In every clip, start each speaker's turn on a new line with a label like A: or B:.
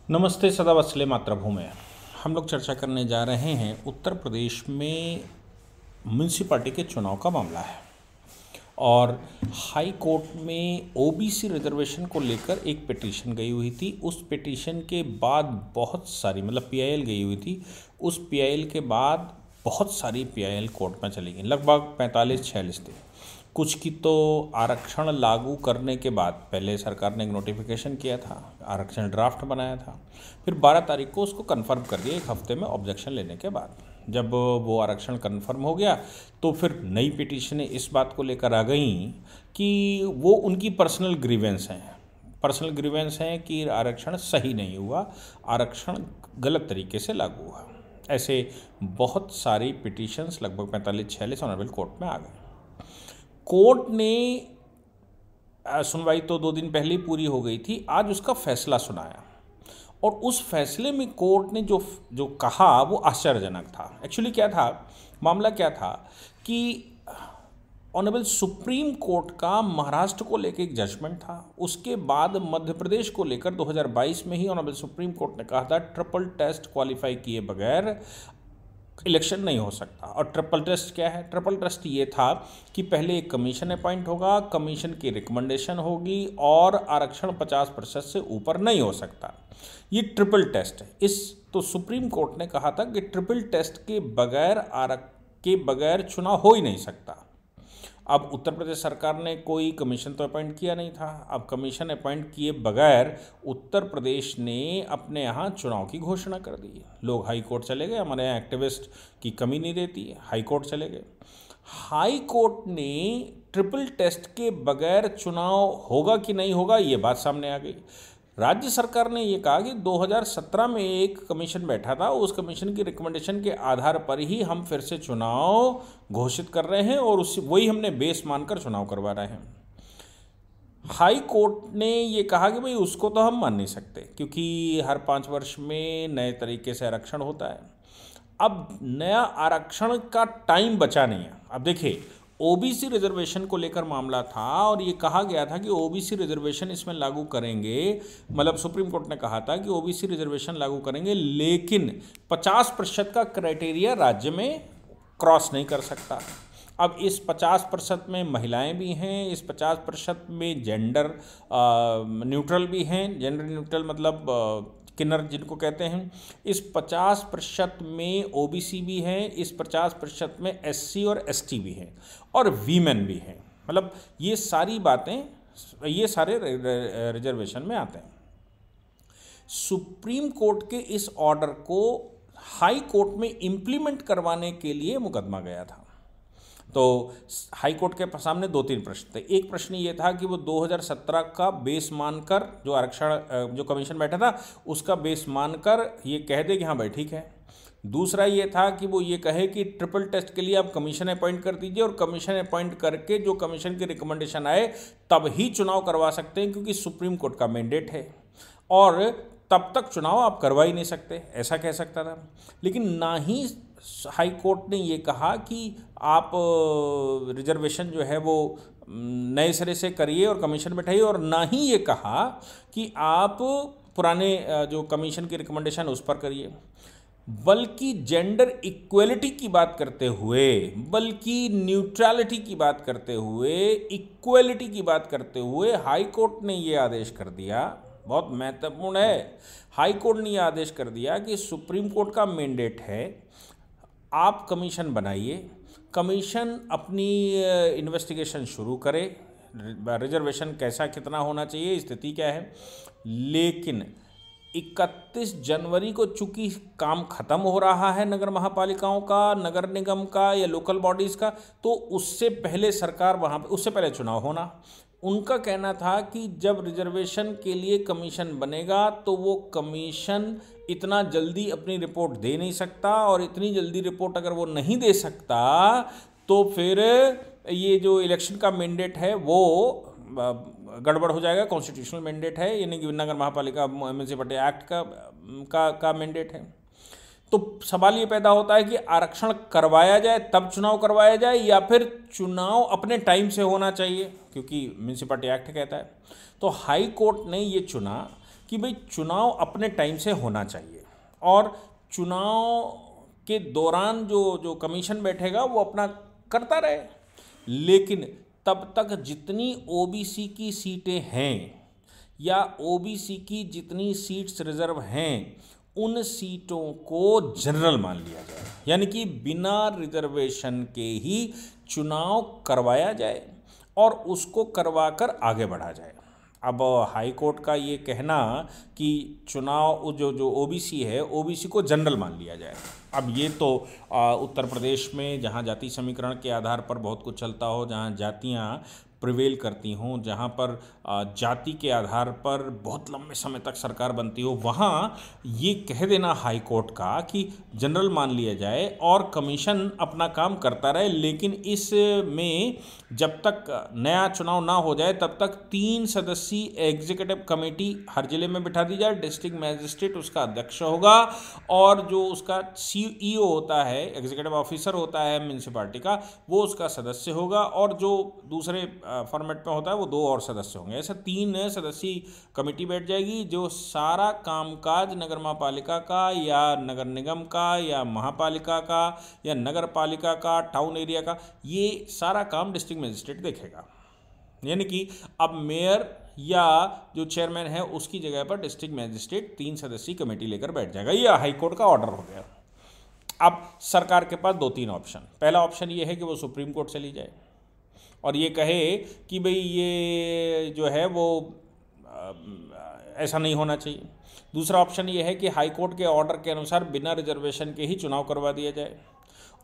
A: नमस्ते सदा वत्सले मातृभूमि। हम लोग चर्चा करने जा रहे हैं उत्तर प्रदेश में म्यूनसिपैलिटी के चुनाव का मामला है और हाई कोर्ट में ओबीसी रिजर्वेशन को लेकर एक पिटीशन गई हुई थी। उस पिटीशन के बाद बहुत सारी पीआईएल गई हुई थी। उस पीआईएल के बाद बहुत सारी पीआईएल कोर्ट में चली गई, लगभग 45-46 थे। कुछ की तो आरक्षण लागू करने के बाद पहले सरकार ने एक नोटिफिकेशन किया था, आरक्षण ड्राफ्ट बनाया था, फिर 12 तारीख को उसको कंफर्म कर दिया, एक हफ्ते में ऑब्जेक्शन लेने के बाद। जब वो आरक्षण कंफर्म हो गया तो फिर नई पिटीशनें इस बात को लेकर आ गई कि वो उनकी पर्सनल ग्रीवेंस हैं कि आरक्षण सही नहीं हुआ, आरक्षण गलत तरीके से लागू हुआ। ऐसे बहुत सारी पिटीशंस लगभग 45-46 ऑनरेबल कोर्ट में आ गए। कोर्ट ने सुनवाई तो 2 दिन पहले ही पूरी हो गई थी, आज उसका फैसला सुनाया और उस फैसले में कोर्ट ने जो कहा वो आश्चर्यजनक था। एक्चुअली क्या था, मामला क्या था कि ऑनरेबल सुप्रीम कोर्ट का महाराष्ट्र को लेकर एक जजमेंट था। उसके बाद मध्य प्रदेश को लेकर 2022 में ही ऑनरेबल सुप्रीम कोर्ट ने कहा था ट्रिपल टेस्ट क्वालिफाई किए बगैर इलेक्शन नहीं हो सकता। और ट्रिपल टेस्ट क्या है? ट्रिपल टेस्ट ये था कि पहले एक कमीशन अपॉइंट होगा, कमीशन की रिकमेंडेशन होगी और आरक्षण 50% से ऊपर नहीं हो सकता। ये ट्रिपल टेस्ट है। तो सुप्रीम कोर्ट ने कहा था कि ट्रिपल टेस्ट के बगैर चुनाव हो ही नहीं सकता। अब उत्तर प्रदेश सरकार ने कोई कमीशन तो अपॉइंट किया नहीं था। अब कमीशन अपॉइंट किए बगैर उत्तर प्रदेश ने अपने यहाँ चुनाव की घोषणा कर दी। लोग हाई कोर्ट चले गए, हमारे यहाँ एक्टिविस्ट की कमी नहीं रहती है, हाई कोर्ट चले गए। हाई कोर्ट ने ट्रिपल टेस्ट के बगैर चुनाव होगा कि नहीं होगा ये बात सामने आ गई। राज्य सरकार ने ये कहा कि 2017 में एक कमीशन बैठा था, उस कमीशन की रिकमेंडेशन के आधार पर ही हम फिर से चुनाव घोषित कर रहे हैं और वही हमने बेस मानकर चुनाव करवा रहे हैं। हाई कोर्ट ने ये कहा कि भाई उसको तो हम मान नहीं सकते क्योंकि हर 5 वर्ष में नए तरीके से आरक्षण होता है। अब नया आरक्षण का टाइम बचा नहीं है। अब देखिए, ओबीसी रिजर्वेशन को लेकर मामला था और ये कहा गया था कि ओबीसी रिजर्वेशन इसमें लागू करेंगे, सुप्रीम कोर्ट ने कहा था कि ओबीसी रिजर्वेशन लागू करेंगे लेकिन 50% का क्राइटेरिया राज्य में क्रॉस नहीं कर सकता। अब इस 50% में महिलाएं भी हैं, इस 50% में जेंडर न्यूट्रल भी हैं। जेंडर न्यूट्रल किन्नर जिनको कहते हैं। इस 50% में ओबीसी भी हैं, इस 50% में एससी और एसटी भी हैं और वीमेन भी हैं। ये सारी बातें, ये सारे रिजर्वेशन में आते हैं। सुप्रीम कोर्ट के इस ऑर्डर को हाई कोर्ट में इम्प्लीमेंट करवाने के लिए मुकदमा गया था। तो हाई कोर्ट के सामने 2-3 प्रश्न थे। एक प्रश्न ये था कि वो 2017 का बेस मानकर जो कमीशन बैठा था उसका बेस मानकर ये कह दे कि हाँ भाई ठीक है। दूसरा ये था कि वो ये कहे कि ट्रिपल टेस्ट के लिए आप कमीशन अपॉइंट कर दीजिए और कमीशन अपॉइंट करके जो कमीशन की रिकमेंडेशन आए तब ही चुनाव करवा सकते हैं क्योंकि सुप्रीम कोर्ट का मैंडेट है और तब तक चुनाव आप करवा ही नहीं सकते, ऐसा कह सकता था। लेकिन ना ही हाई कोर्ट ने ये कहा कि आप रिजर्वेशन जो है वो नए सिरे से करिए और कमीशन बैठाइए, और ना ही ये कहा कि आप पुराने जो कमीशन की रिकमेंडेशन उस पर करिए, बल्कि जेंडर इक्वलिटी की बात करते हुए, बल्कि न्यूट्रलिटी की बात करते हुए, इक्वलिटी की बात करते हुए हाई कोर्ट ने ये आदेश कर दिया, बहुत महत्वपूर्ण है। हाई कोर्ट ने यह आदेश कर दिया कि सुप्रीम कोर्ट का मैंडेट है, आप कमीशन बनाइए, कमीशन अपनी इन्वेस्टिगेशन शुरू करे, रिजर्वेशन कैसा कितना होना चाहिए, स्थिति क्या है। लेकिन 31 जनवरी को चूंकि काम खत्म हो रहा है नगर महापालिकाओं का, नगर निगम का या लोकल बॉडीज़ का, तो उससे पहले सरकार वहाँ पे, उससे पहले चुनाव होना। उनका कहना था कि जब रिजर्वेशन के लिए कमीशन बनेगा तो वो कमीशन इतना जल्दी अपनी रिपोर्ट दे नहीं सकता और इतनी जल्दी रिपोर्ट अगर वो नहीं दे सकता तो फिर ये जो इलेक्शन का मैंडेट है वो गड़बड़ हो जाएगा। कॉन्स्टिट्यूशनल मैंडेट है, यानी कि नगर महापालिका म्यूनसिपैलिटी एक्ट का मैंडेट है। तो सवाल ये पैदा होता है कि आरक्षण करवाया जाए तब चुनाव करवाया जाए या फिर चुनाव अपने टाइम से होना चाहिए, क्योंकि म्यूनसिपैलिटी एक्ट कहता है। तो हाई कोर्ट ने ये चुना कि भाई चुनाव अपने टाइम से होना चाहिए और चुनाव के दौरान जो जो कमीशन बैठेगा वो अपना करता रहे, लेकिन तब तक जितनी ओबीसी की सीटें हैं या ओबीसी की जितनी सीट्स रिजर्व हैं उन सीटों को जनरल मान लिया जाए, यानी कि बिना रिजर्वेशन के ही चुनाव करवाया जाए और उसको करवाकर आगे बढ़ा जाए। अब हाई कोर्ट का ये कहना कि चुनाव जो जो ओबीसी है ओबीसी को जनरल मान लिया जाए, अब ये तो उत्तर प्रदेश में जहाँ जाति समीकरण के आधार पर बहुत कुछ चलता हो, जहाँ जातियाँ प्रिवेल करती हों, जहाँ पर जाति के आधार पर बहुत लंबे समय तक सरकार बनती हो, वहाँ ये कह देना हाई कोर्ट का कि जनरल मान लिया जाए और कमीशन अपना काम करता रहे, लेकिन इसमें जब तक नया चुनाव ना हो जाए तब तक 3 सदस्यीय एग्जीक्यूटिव कमेटी हर जिले में बिठा दी जाए। डिस्ट्रिक्ट मैजिस्ट्रेट उसका अध्यक्ष होगा और जो उसका सीईओ होता है, एग्जीक्यूटिव ऑफिसर होता है म्यूनिसिपैलिटी का, वो उसका सदस्य होगा और जो दूसरे फॉर्मेट में होता है वो 2 और सदस्य होंगे। ऐसे 3 सदस्यीय कमेटी बैठ जाएगी जो सारा कामकाज नगर महापालिका का या नगर निगम का या महापालिका का या नगर पालिका का, टाउन एरिया का, ये सारा काम डिस्ट्रिक्ट मजिस्ट्रेट देखेगा। यानी कि अब मेयर या जो चेयरमैन है उसकी जगह पर डिस्ट्रिक्ट मजिस्ट्रेट 3 सदस्यीय कमेटी लेकर बैठ जाएगा। यह हाईकोर्ट का ऑर्डर हो गया। अब सरकार के पास 2-3 ऑप्शन। पहला ऑप्शन ये है कि वो सुप्रीम कोर्ट चली जाए और ये कहे कि भाई ये जो है वो ऐसा नहीं होना चाहिए। दूसरा ऑप्शन ये है कि हाई कोर्ट के ऑर्डर के अनुसार बिना रिजर्वेशन के ही चुनाव करवा दिया जाए।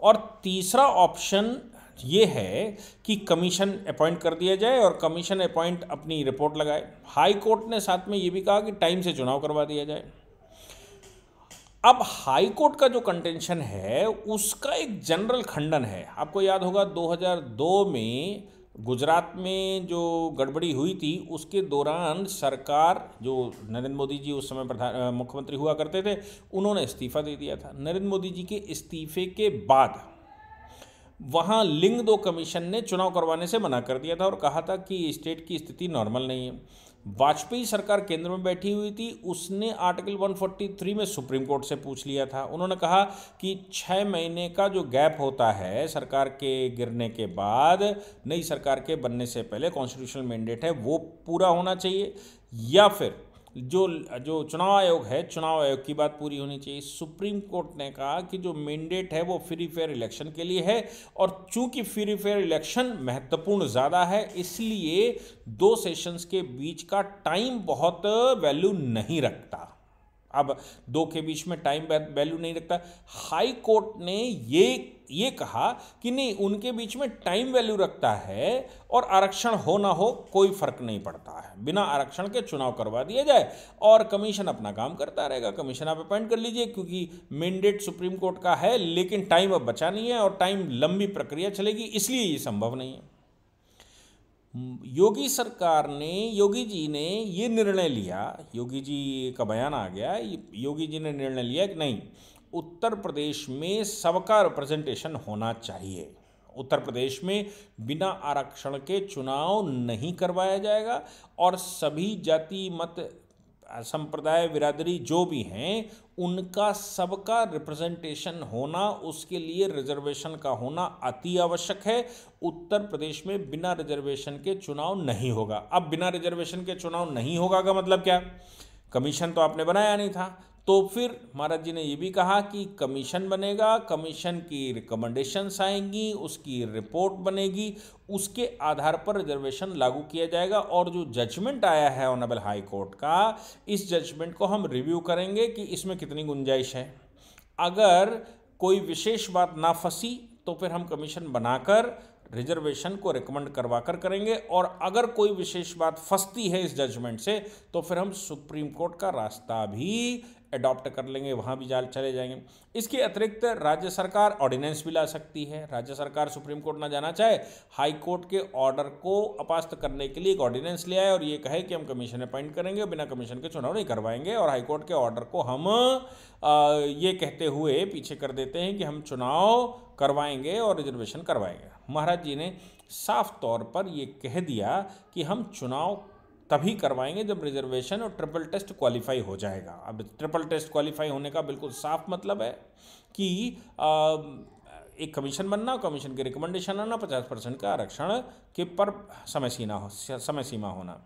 A: और तीसरा ऑप्शन ये है कि कमीशन अपॉइंट कर दिया जाए और कमीशन अपॉइंट अपनी रिपोर्ट लगाए। हाई कोर्ट ने साथ में ये भी कहा कि टाइम से चुनाव करवा दिया जाए। अब हाई कोर्ट का जो कंटेंशन है उसका एक जनरल खंडन है। आपको याद होगा 2002 में गुजरात में जो गड़बड़ी हुई थी उसके दौरान सरकार, जो नरेंद्र मोदी जी उस समय मुख्यमंत्री हुआ करते थे, उन्होंने इस्तीफा दे दिया था। नरेंद्र मोदी जी के इस्तीफे के बाद वहाँ लिंग 2 कमीशन ने चुनाव करवाने से मना कर दिया था और कहा था कि स्टेट की स्थिति नॉर्मल नहीं है। वाजपेयी सरकार केंद्र में बैठी हुई थी, उसने आर्टिकल 143 में सुप्रीम कोर्ट से पूछ लिया था। उन्होंने कहा कि 6 महीने का जो गैप होता है सरकार के गिरने के बाद नई सरकार के बनने से पहले, कॉन्स्टिट्यूशनल मैंडेट है वो पूरा होना चाहिए, या फिर जो चुनाव आयोग है, चुनाव आयोग की बात पूरी होनी चाहिए। सुप्रीम कोर्ट ने कहा कि जो मैंडेट है वो फ्री फेयर इलेक्शन के लिए है और चूंकि फ्री फेयर इलेक्शन महत्वपूर्ण ज़्यादा है इसलिए 2 सेशंस के बीच का टाइम बहुत वैल्यू नहीं रखता। अब 2 के बीच में टाइम वैल्यू नहीं रखता। हाई कोर्ट ने ये कहा कि नहीं, उनके बीच में टाइम वैल्यू रखता है और आरक्षण हो ना हो कोई फर्क नहीं पड़ता है, बिना आरक्षण के चुनाव करवा दिया जाए और कमीशन अपना काम करता रहेगा। कमीशन आप अपॉइंट कर लीजिए क्योंकि मैंडेट सुप्रीम कोर्ट का है, लेकिन टाइम अब बचा नहीं है और टाइम लंबी प्रक्रिया चलेगी, इसलिए ये संभव नहीं है। योगी सरकार ने, योगी जी ने ये निर्णय लिया, योगी जी का बयान आ गया, योगी जी ने निर्णय लिया कि नहीं, उत्तर प्रदेश में सबका रिप्रेजेंटेशन होना चाहिए। उत्तर प्रदेश में बिना आरक्षण के चुनाव नहीं करवाया जाएगा और सभी जाति मत संप्रदाय बिरादरी जो भी हैं उनका सबका रिप्रेजेंटेशन होना, उसके लिए रिजर्वेशन का होना अति आवश्यक है। उत्तर प्रदेश में बिना रिजर्वेशन के चुनाव नहीं होगा। अब बिना रिजर्वेशन के चुनाव नहीं होगा का मतलब क्या? कमीशन तो आपने बनाया नहीं था, तो फिर महाराज जी ने ये भी कहा कि कमीशन बनेगा, कमीशन की रिकमेंडेशंस आएंगी, उसकी रिपोर्ट बनेगी, उसके आधार पर रिजर्वेशन लागू किया जाएगा और जो जजमेंट आया है ऑनरेबल हाई कोर्ट का, इस जजमेंट को हम रिव्यू करेंगे कि इसमें कितनी गुंजाइश है। अगर कोई विशेष बात ना फंसी तो फिर हम कमीशन बनाकर रिजर्वेशन को रिकमेंड करवा कर करेंगे और अगर कोई विशेष बात फंसती है इस जजमेंट से तो फिर हम सुप्रीम कोर्ट का रास्ता भी अडॉप्ट कर लेंगे, वहाँ भी चले जाएंगे। इसके अतिरिक्त राज्य सरकार ऑर्डिनेंस भी ला सकती है। राज्य सरकार सुप्रीम कोर्ट ना जाना चाहे, हाई कोर्ट के ऑर्डर को अपास्त करने के लिए एक ऑर्डिनेंस ले आए और ये कहे कि हम कमीशन अपॉइंट करेंगे, बिना कमीशन के चुनाव नहीं करवाएंगे, और हाई कोर्ट के ऑर्डर को हम ये कहते हुए पीछे कर देते हैं कि हम चुनाव करवाएंगे और रिजर्वेशन करवाएंगे। महाराज जी ने साफ तौर पर ये कह दिया कि हम चुनाव तभी करवाएंगे जब रिजर्वेशन और ट्रिपल टेस्ट क्वालिफाई हो जाएगा। अब ट्रिपल टेस्ट क्वालिफाई होने का बिल्कुल साफ मतलब है कि एक कमीशन बनना, कमीशन की रिकमेंडेशन आना, 50% का आरक्षण के पर समय सीमा होना।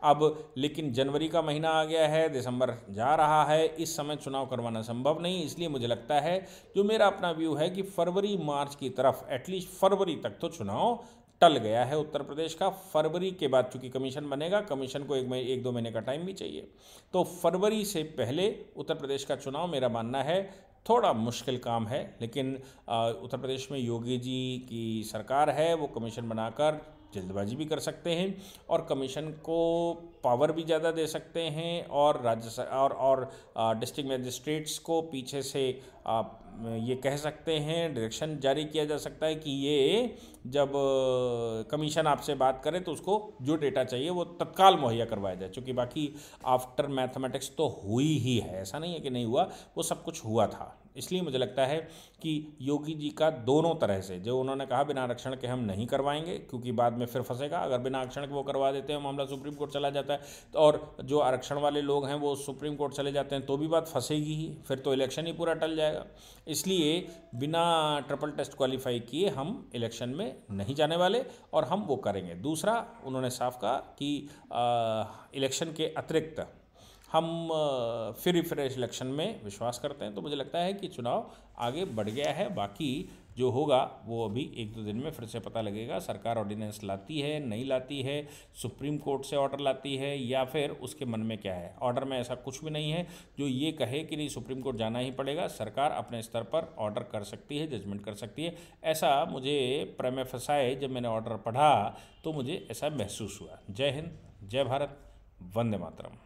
A: अब लेकिन जनवरी का महीना आ गया है, दिसंबर जा रहा है, इस समय चुनाव करवाना संभव नहीं। इसलिए मुझे लगता है, जो मेरा अपना व्यू है, कि फरवरी मार्च की तरफ, एटलीस्ट फरवरी तक तो चुनाव टल गया है उत्तर प्रदेश का। फरवरी के बाद चूंकि कमीशन बनेगा, कमीशन को एक दो महीने का टाइम भी चाहिए, तो फरवरी से पहले उत्तर प्रदेश का चुनाव मेरा मानना है थोड़ा मुश्किल काम है। लेकिन उत्तर प्रदेश में योगी जी की सरकार है, वो कमीशन बनाकर जल्दबाजी भी कर सकते हैं और कमीशन को पावर भी ज़्यादा दे सकते हैं, और डिस्ट्रिक्ट मजिस्ट्रेट्स को पीछे से ये कह सकते हैं, डायरेक्शन जारी किया जा सकता है कि ये जब कमीशन आपसे बात करे तो उसको जो डेटा चाहिए वो तत्काल मुहैया करवाया जाए। चूँकि बाकी आफ्टर मैथमेटिक्स तो हुई ही है, ऐसा नहीं है कि नहीं हुआ, वो सब कुछ हुआ था। इसलिए मुझे लगता है कि योगी जी का दोनों तरह से, जो उन्होंने कहा बिना आरक्षण के हम नहीं करवाएंगे क्योंकि बाद में फिर फंसेगा, अगर बिना आरक्षण के वो करवा देते हैं मामला सुप्रीम कोर्ट चला जाता है, और जो आरक्षण वाले लोग हैं वो सुप्रीम कोर्ट चले जाते हैं तो भी बात फंसेगी ही, फिर तो इलेक्शन ही पूरा टल जाएगा। इसलिए बिना ट्रिपल टेस्ट क्वालिफाई किए हम इलेक्शन में नहीं जाने वाले, और हम वो करेंगे। दूसरा, उन्होंने साफ कहा कि इलेक्शन के अतिरिक्त हम फ्री फ्रेश इलेक्शन में विश्वास करते हैं। तो मुझे लगता है कि चुनाव आगे बढ़ गया है। बाकी जो होगा वो अभी एक दो दिन में फिर से पता लगेगा। सरकार ऑर्डिनेंस लाती है, नहीं लाती है, सुप्रीम कोर्ट से ऑर्डर लाती है, या फिर उसके मन में क्या है। ऑर्डर में ऐसा कुछ भी नहीं है जो ये कहे कि नहीं सुप्रीम कोर्ट जाना ही पड़ेगा। सरकार अपने स्तर पर ऑर्डर कर सकती है, जजमेंट कर सकती है। ऐसा मुझे प्रेमे फसाए जब मैंने ऑर्डर पढ़ा तो मुझे ऐसा महसूस हुआ। जय हिंद, जय भारत, वंदे मातरम।